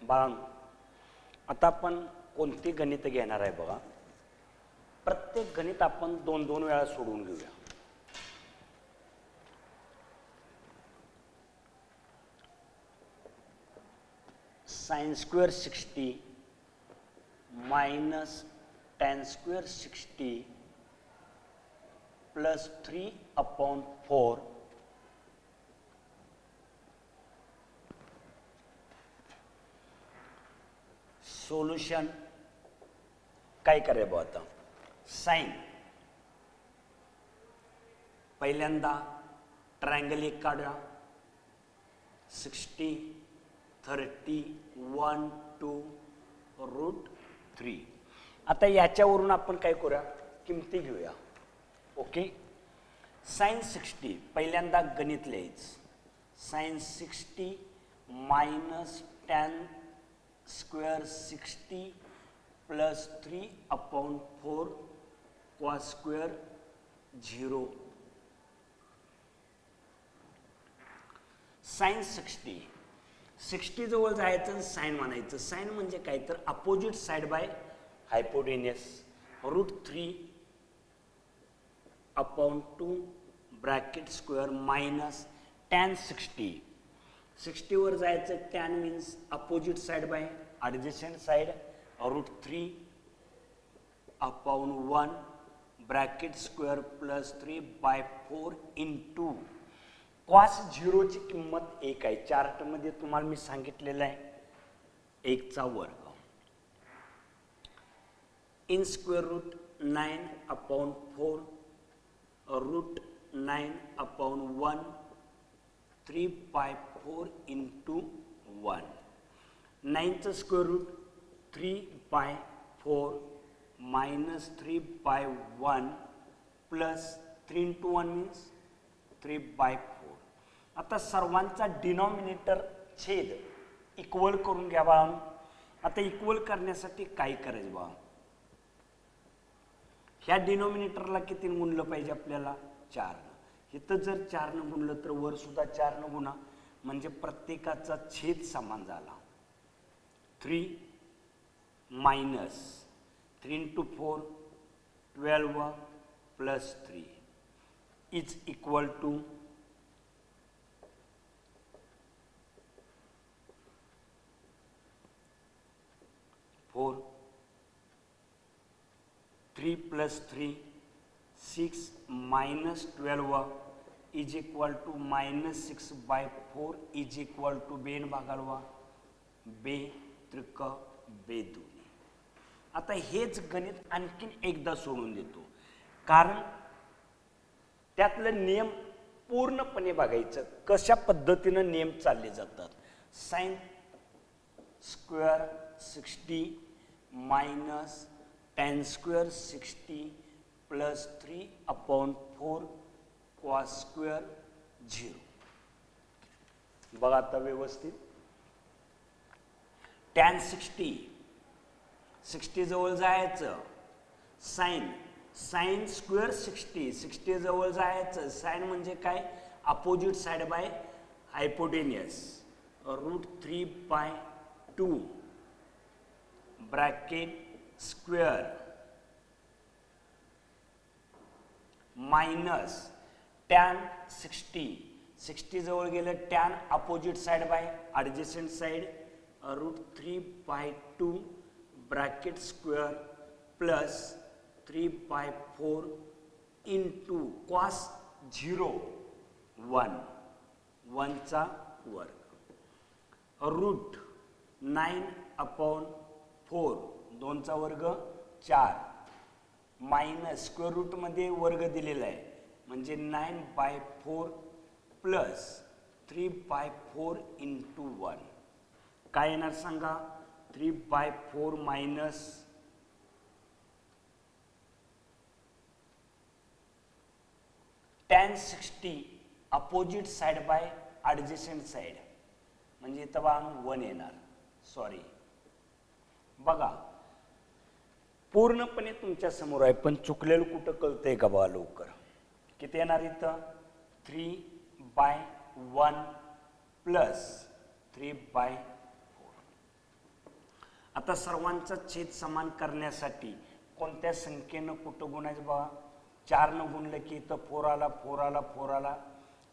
बाळांनो, आता आपण कोणती गणित घेणार आहे बघा. प्रत्येक गणित आपण दोन दोन वेळा सोडवून घेऊया. sin square 60 minus tan square 60 plus 3 upon 4 solution काय करे बा. आता साइन पहिल्यांदा ट्रायंगल एक काढा. 60 30 1 2 √3. आता याच्यावरून आपण काय करूया, किमती घेऊया. ओके. sin 60 पहिल्यांदा गणित लिहायचं. sin 60 minus tan square 60 plus 3 upon 4 cos square 0. sin 60 जवळ जायचं, साइन म्हणायचं. साइन म्हणजे काय तर opposite side bye hypotenuse. √3 upon 2 bracket square minus tan 60 वर जायचं. tan means opposite side bye adjacent side. √3 upon 1 bracket square plus 3/4 into cos 0 ची किंमत 1 आहे. चार्टमध्ये तुम्हाला मी सांगितलेलं आहे 1 चा वर्ग. In square root 9 upon 4 √9 upon 1 3/4 into 1. 9चं square root 3/4 minus 3/1 plus 3 into 1 means 3/4. आता सर्वांचा डिनॉमिनेटर छेद इक्वल करून घ्या बा. आता इक्वल करण्यासाठी काय करायचं बा, ह्या डिनॉमिनेटरला किती गुणलं पाहिजे आपल्याला, 4. इथं जर 4 न गुणलं तर वर सुद्धा 4 न गुणा, म्हणजे प्रत्येकाचा छेद समान झाला. 3 minus 3 into 4 12 plus 3 is equal to 4. 3 plus 3 6 minus 12 is equal to minus 6/4 is equal to बेन भागालवा बे त्रिक बे दोन्ही. आता हेच गणित आणखीन एकदा सोडून देतो, कारण त्यातलं नियम पूर्णपणे बघायचं कशा पद्धतीनं नियम चालले जातात. sin square 60 minus tan square 60 plus 3 upon 4 cos square 0. बघा आता व्यवस्थित. tan 60 जवळ जायचं. साइन स्क्वेअर 60 जवळ जायचं. साइन म्हणजे काय, opposite side bye hypotenuse. √3/2 bracket square minus tan 60 जवळ गेलं. tan opposite side bye adjacent side. √3/2 bracket square plus 3/4 into cos 0 1 चा वर्ग. √9 अपॉन 4 2 चा वर्ग 4 मायनस स्क्वेअर रूटमध्ये वर्ग दिलेला आहे म्हणजे 9/4 प्लस 3/4 इंटू 1. काय येणार सांगा, 3/4 minus tan 60 opposite side bye adjacent side, म्हणजे इथं बा 1 येणार. सॉरी बघा, पूर्णपणे तुमच्या समोर आहे, पण चुकलेलं कुठं कळतंय का बघा लवकर. किती येणार इथं, 3/1 प्लस 3/4. आता सर्वांचा छेद समान करण्यासाठी कोणत्या संख्येनं कुठं गुणायचं बघा. 4 गुणलं की इथं 4 आला, 4 आला, 4 आला.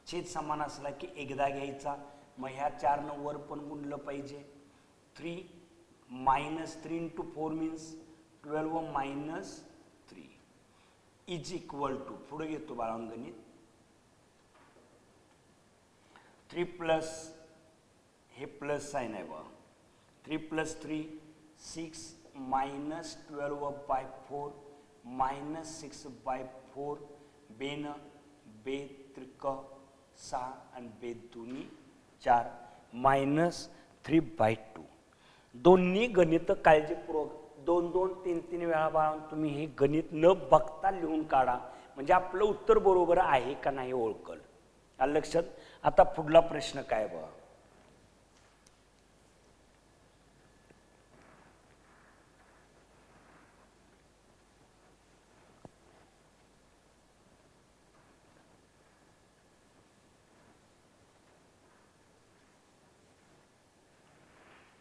छेद समान असला की एकदा घ्यायचा. मग ह्या 4 वर पण गुणलं पाहिजे. 3 minus 3 into 4 means 12 minus 3 is equal to, पुढे घेतो बाळांनो गणित, 3 प्लस हे प्लस साइन आहे बघा. 3 plus 3 6 minus 12 by 4 minus 6 by 4 बेन बे त्रिक 6 आणि बे दोन्ही 4 minus 3/2. दोन्ही गणित काळजीपूर्वक 2-2, 3-3 वेळा बाळा तुम्ही हे गणित न बघता लिहून काढा, म्हणजे आपलं उत्तर बरोबर आहे का नाही ओळखल. आलं लक्षात. आता पुढला प्रश्न काय बघा.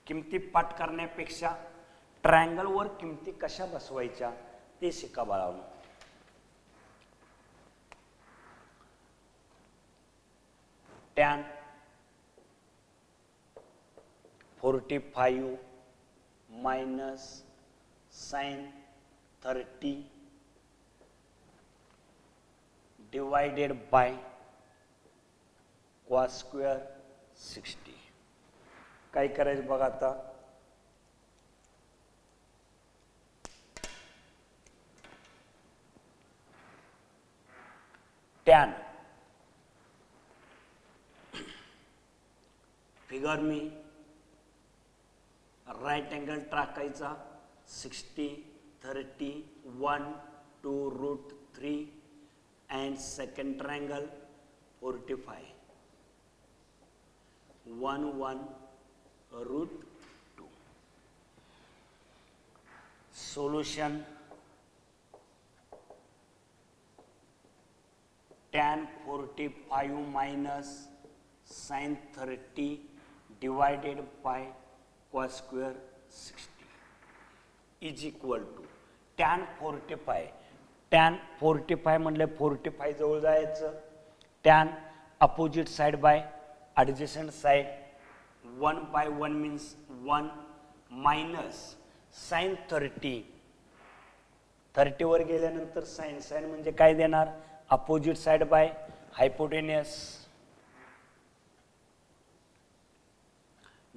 किमती पाठ करण्यापेक्षा ट्रायंगल वर किमती कशा बसवायच्या ते शिका बाळांनो. tan 45 minus sin 30 divided by cos square 60. काय करायचं बघा आता. tan फिगर मी राइट एंगल टाकायचा 60 30 1 2 route 3 and second triangle 45 1 1 root 2. Solution tan 45 minus sin 30 divided by cos square 60 is equal to tan 45. tan 45 म्हणले 45 जवळ जायचं. tan opposite side by adjacent side 1 by 1 means 1 minus sin 30 वर गेल्यानंतर sin म्हणजे काय देणार. opposite side by hypotenuse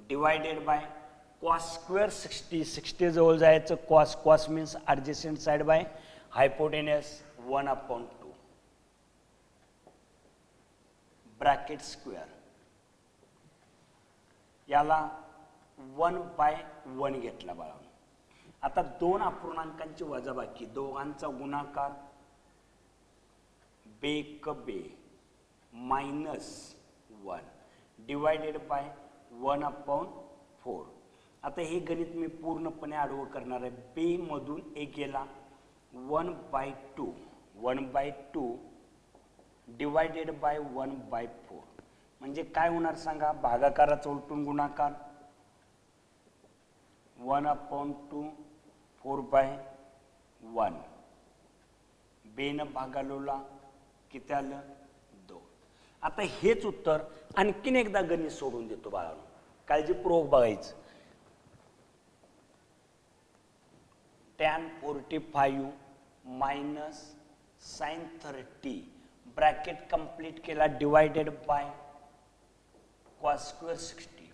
divided by cos square 60 जवळ जायचं. cos means adjacent side by hypotenuse 1/2 bracket square. याला 1/1 घेतला बाळा. आता दोन अपूर्णांकांची वजाबाकी, दोघांचा गुणाकार बे -1 डिवायडेड बाय 1/4. आता हे गणित मी पूर्णपणे आडवं करणार आहे. बे मधून एक गेला 1/2 डिवायडेड बाय 1/4 म्हणजे काय होणार सांगा. भागाकाराचा उलटून गुणाकार 1/2 4/1 बेन भागालोला किती आलं 2. आता हेच उत्तर आणखीन एकदा गणित सोडून देतो बाळांनो, काळजीपूर्वक बघायचं. tan 45 minus sin 30 bracket complete केला डिवायडेड बाय cos square 60.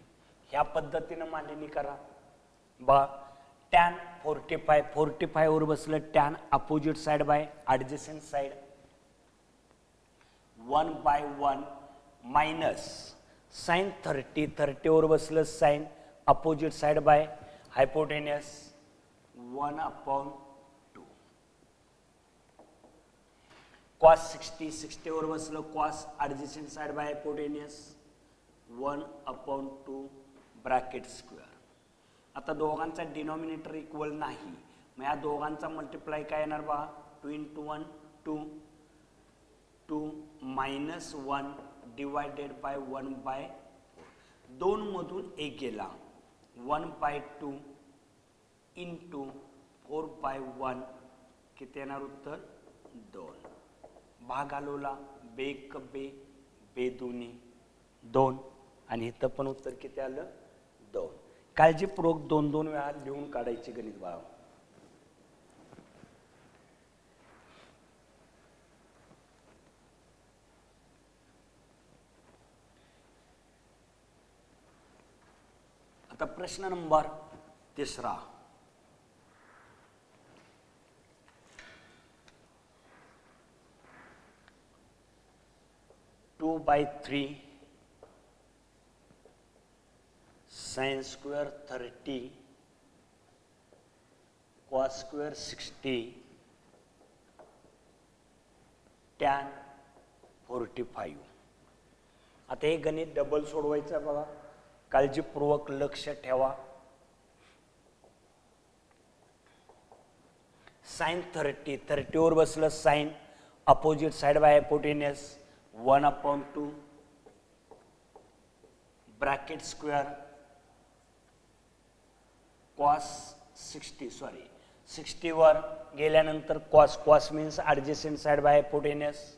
ह्या पद्धतीने मांडणी करा बा. tan 45 वर बसलं tan opposite side bye adjacent side 1/1 minus sin 30 वर बसलं sin opposite side bye hypotenuse 1/2 cos 60 वर बसलं cos adjacent side by hypotenuse 1/2 bracket square. आता दोघांचा डिनॉमिनेटर इक्वल नाही, मग या दोघांचा मल्टिप्लाय काय येणार बा. 2 × 1 2 -1 डिवायडेड बाय 1/4. 2 मधून एक गेला 1/2 इंटू 4/1 किती येणार उत्तर 2. भाग आलोला बेक बे बे दोन्ही 2 आणि इथं पण उत्तर किती आलं 2. काळजीपूर्वक 2-2 वेळा लिहून काढायचे गणित बाळा. आता प्रश्न number 3. 2/3 sin square 30 cos square 60 tan 45. आता हे गणित डबल सोडवायचं आहे बघा. काळजीपूर्वक लक्ष ठेवा. साइन 30 वर बसलं sine opposite side by hypotenuse 1/2 bracket square cos 60 वर गेल्यानंतर cos means adjacent side by hypotenuse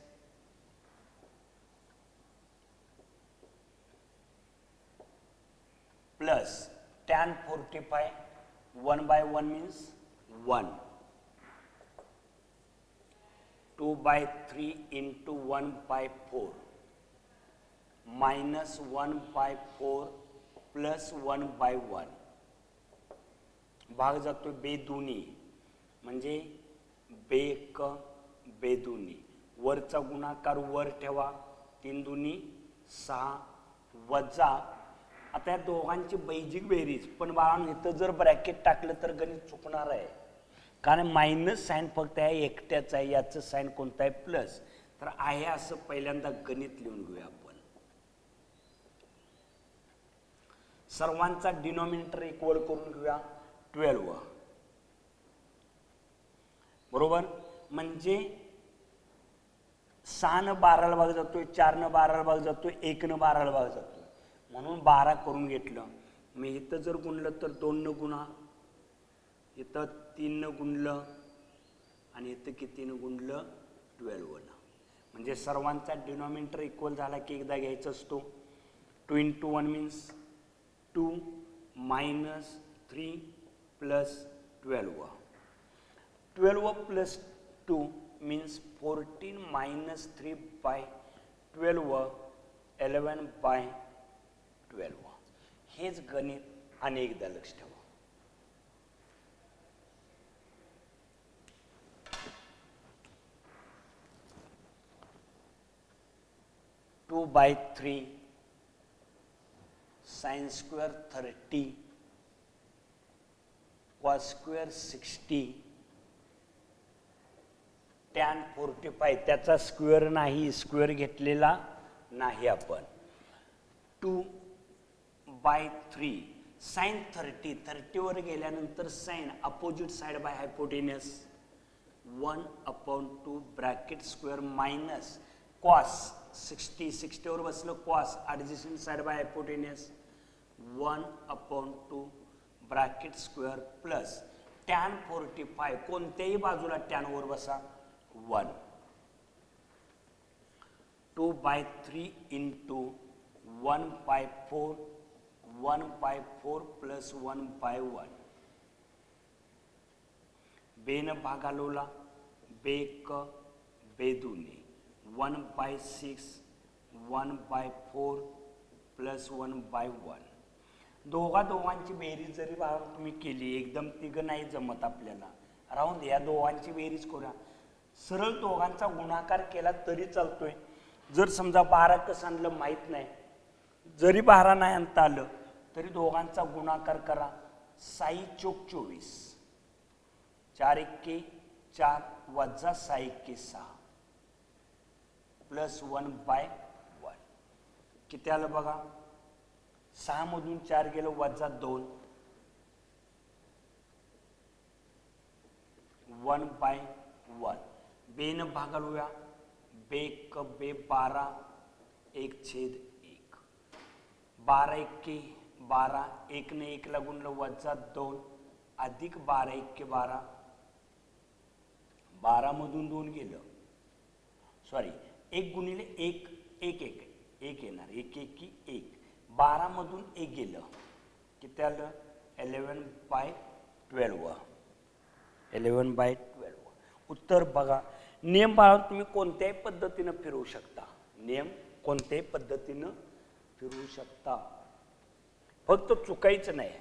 plus tan 45 1/1 means 1 2/3 into 1/4 minus 1/4 plus 1/1 भाग जातो बेदुनी म्हणजे बेक बेदुनी वरचा गुणाकार वर ठेवा 3 दुनी 6 वजा आता या दोघांची बेजिक बेरीज पण बाळांनो इथं जर ब्रॅकेट टाकलं तर गणित चुकणार आहे कारण मायनस साइन फक्त आहे एकट्याच आहे याचं साइन कोणतं आहे प्लस तर आहे असं पहिल्यांदा गणित लिहून घेऊया आपण सर्वांचा डिनॉमिनेटर इक्वल करून घेऊया 12 बरोबर म्हणजे 6 न 12 ला भाग जातोय 4 न 12 ला भाग जातोय 1 न 12 ला भाग जातोय म्हणून 12 करून घेतलं मी इथं जर गुणलं तर 2 न गुणा इथं 3 न गुणलं आणि इथं किती न गुणलं 12 न म्हणजे सर्वांचा डिनॉमिनेटर इक्वल झाला की एकदा घ्यायचा असतो 2 into 1 means 2 minus 3 plus 12 plus 2 means 14 minus 3 by 12 11/12 हेच गणित अनेकदा लक्ष ठेवा. Two by 3 sin square 30 cos square 60 tan 45 त्याचा स्क्वेअर नाही स्क्वेअर घेतलेला नाही आपण 2/3 sin 30 वर गेल्यानंतर sine opposite side by hypotenuse 1/2 bracket square minus cos 60 वर बसलं cos adjacent side by hypotenuse 1/2 bracket square plus tan 45 कोणत्याही बाजूला tan वर बसा 1 2/3 into 1/4 1/4 plus 1/1 बेन भाग आलोला बेक बेदुनी 1/6 1/4 plus 1/1 दोघांची बेरीज जरी तुम्ही केली एकदम तिघ नाही जमत आपल्याला राहून द्या दोघांची बेरीज करूया सरळ दोघांचा गुणाकार केला तरी चालतोय जर समजा 12 कसं आणलं माहित नाही जरी 12 नाही आणता आलं तरी दोघांचा गुणाकार करा 6 चोक 24 4 एक्के 4 वजा 6 एक्के 6 प्लस 1/1 किती आलं बघा 6 मधून 4 गेलं वजा 2 1/1 बेन भागालूया बेक बे 12 1/1 12 एक्के 12 1 ने 1 ला गुणलं वजा 2 अधिक 12 1 12, 12 मधून 2 गेलं, सॉरी 1 गुणिले 1 1 1 1 येणार, 1 1 की 1, 12 मधून 1 गेलं किती आलं 11/12, 11/12. उत्तर बघा. नियम बाळा तुम्ही कोणत्याही पद्धतीनं फिरवू शकता, नियम कोणत्याही पद्धतीनं फिरवू शकता, फक्त चुकायचं नाही.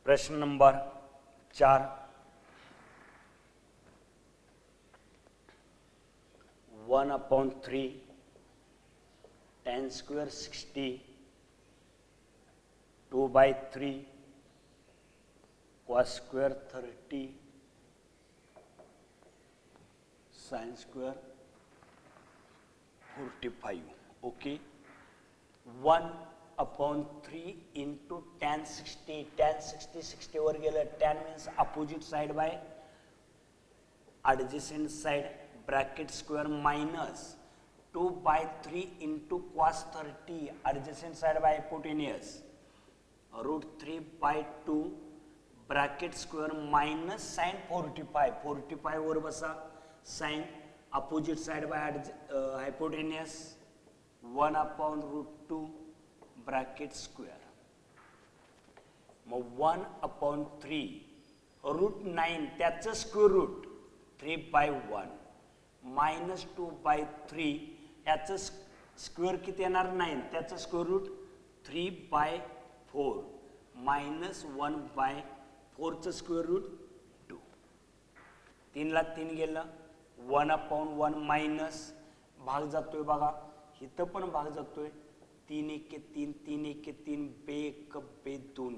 प्रश्न number 4. 1/3 tan square 60, 2/3 cos square 30, sin square 45. Okay. 1/3 into tan 60, tan 60 60 वर गेलं, tan means opposite side by adjacent side, bracket square minus 2/3 into cos 30 adjacent side by hypotenuse, √3/2 bracket square minus sin 45, 45 वर बसा, sin opposite side by hypotenuse 1/√2 bracket square. मग 1/3 √9 त्याचं square route 3/1 minus 2/3 याचं square किती येणार 9 त्याचं square root 3/4 minus 1/4चं square root 2. 3 ला 3 गेलं, 1/1 मायनस भाग जातोय बघा, इथं पण भाग जातोय, 3 1 3 3 1 3 बे 1 बे 2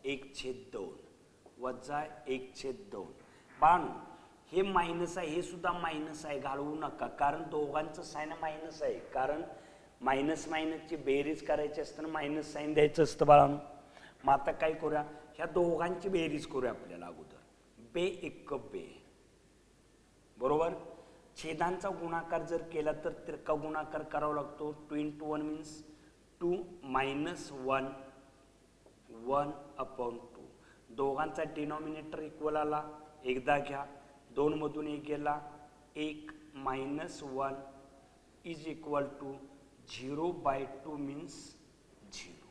1/2 वजा 1/2. बाणू हे मायनस आहे, हे सुद्धा मायनस आहे, घालवू नका, कारण दोघांचं साइन मायनस आहे, कारण मायनस मायनसची बेरीज करायची असताना मायनस साइन द्यायचं असतं बाळांनो. मग आता काय करूया, ह्या दोघांची बेरीज करूया आपल्याला अगोदर, बे 1 बे बरोबर. छेदांचा गुणाकार जर केला तर तिरका गुणाकार करावा लागतो, 2 into 1 means 2 minus 1 1/2. दोघांचा डिनॉमिनेटर इक्वल आला, एकदा घ्या, 2 मधून 1 गेला, 1 minus 1 is equal to 0/2 means 0.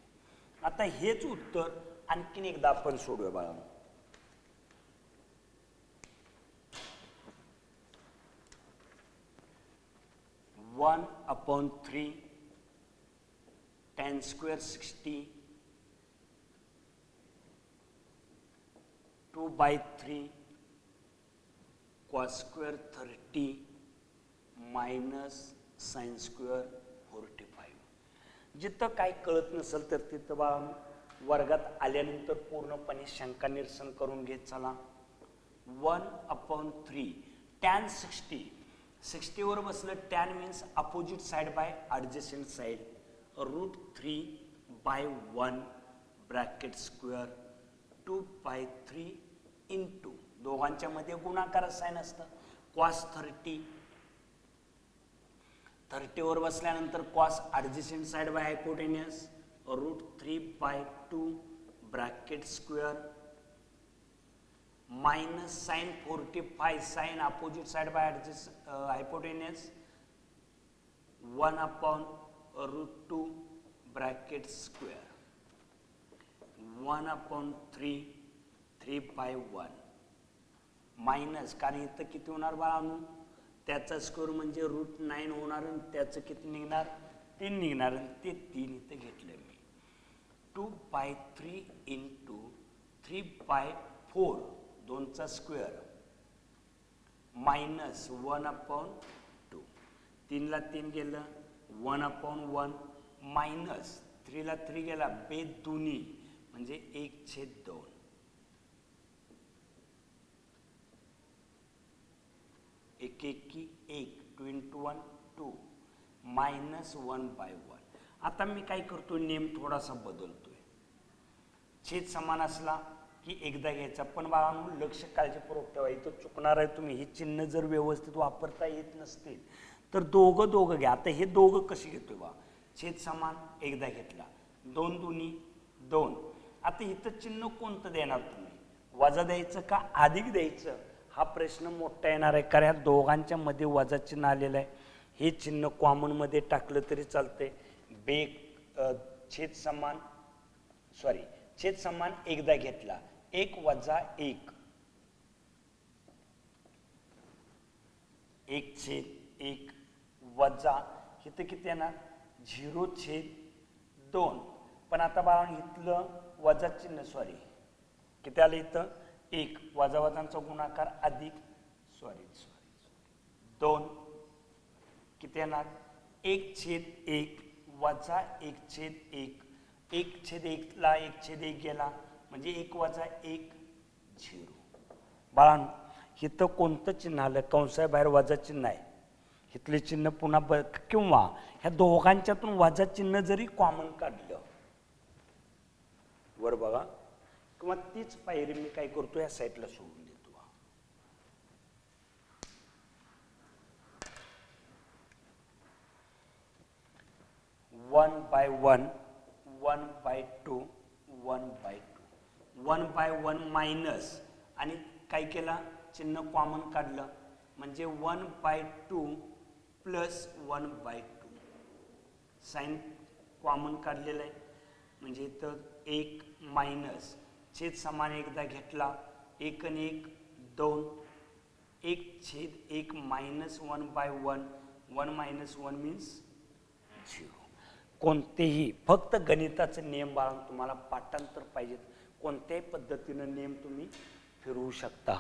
आता हेच उत्तर आणखीन एकदा आपण सोडूया बाळांनो. 1/3 tan square 60, 2/3 cos square 30 minus sin square 45. जिथं काय कळत नसेल तर तिथं बा वर्गात आल्यानंतर पूर्णपणे शंका निरसन करून घेत चला. 1/3 tan 60, 60 वर बसलं, tan means opposite side by adjacent side, √3/1 bracket square 2/3 into दोघांच्या मध्ये गुणाकार साइन असतं, cos 30, 30 वर बसल्यानंतर cos adjacent side by hypotenuse √3/2 bracket square minus sin 45 sin opposite side by hypotenuse 1/√2 bracket square 1/3 3/1 minus, कारण इथं किती होणार बाळांनो, त्याचा स्क्वेअर म्हणजे √9 होणार, त्याचं किती निघणार 3 निघणार, ते 3 इथं घेतलं मी. 2/3 इंटू 3/4 2चा स्क्वेअर मायनस 1/2, 3 ला 3 गेलं, 1/1 मायनस 3 ला 3 गेला, बे दोन्ही म्हणजे 1/2, 1 1 की 1, 2 into 1 2 मायनस 1/1. आता मी काय करतो, नेम थोडासा बदलतोय. छेद समान असला की एकदा घ्यायचा, पण बाळांनो लक्ष काळजीपूर्वक ठेवा, इथं चुकणार आहे तुम्ही. हे चिन्ह जर व्यवस्थित वापरता येत नसतील तर दोघं घ्या. आता हे दोघं कशी घेतोय बा, छेद समान एकदा घेतला, 2 दुनी 2. आता इथं चिन्ह कोणतं देणार तुम्ही, वजा द्यायचं का अधिक द्यायचं, हा प्रश्न मोठा येणार आहे. कारण या दोघांच्या मध्ये वजा चिन्ह आलेलं आहे. हे चिन्ह कॉमन मध्ये टाकलं तरी चालतंय. छेद समान एकदा घेतला, 1 वजा 1, 1/1 वजा इथं किती येणार 0/2. पण आता बाळांनो इथलं वजा चिन्ह किती आलं इथं 1, वजा वजांचा गुणाकार अधिक 2 किती येणार 1/1 वजा 1/1, 1/1 ला 1/1 गेला म्हणजे 1 वजा 1 0. बाळांनो इथं कोणतं चिन्ह आलं, कंसाबाहेर वजा चिन्ह आहे, इथले चिन्ह पुन्हा किंवा ह्या दोघांच्यातून वजा चिन्ह जरी कॉमन काढलं वर बघा, किंवा तीच पायरी मी काय करतो या साईडला सोडून देतो. 1/1, 1/2, 1/2, 1/1 मायनस आणि काय केला चिन्ह कॉमन काढलं म्हणजे 1/2 प्लस 1/2. साइन कॉमन काढलेलं आहे म्हणजे इथं 1 मायनस छेद समान एकदा घेतला, 1 आणि 1 2, 1/1 मायनस 1/1, 1 मायनस 1 मीन्स 0. कोणतेही फक्त गणिताचे नियम बाळा तुम्हाला पाठांतर पाहिजेत, कोणत्याही पद्धतीनं नियम तुम्ही फिरवू शकता.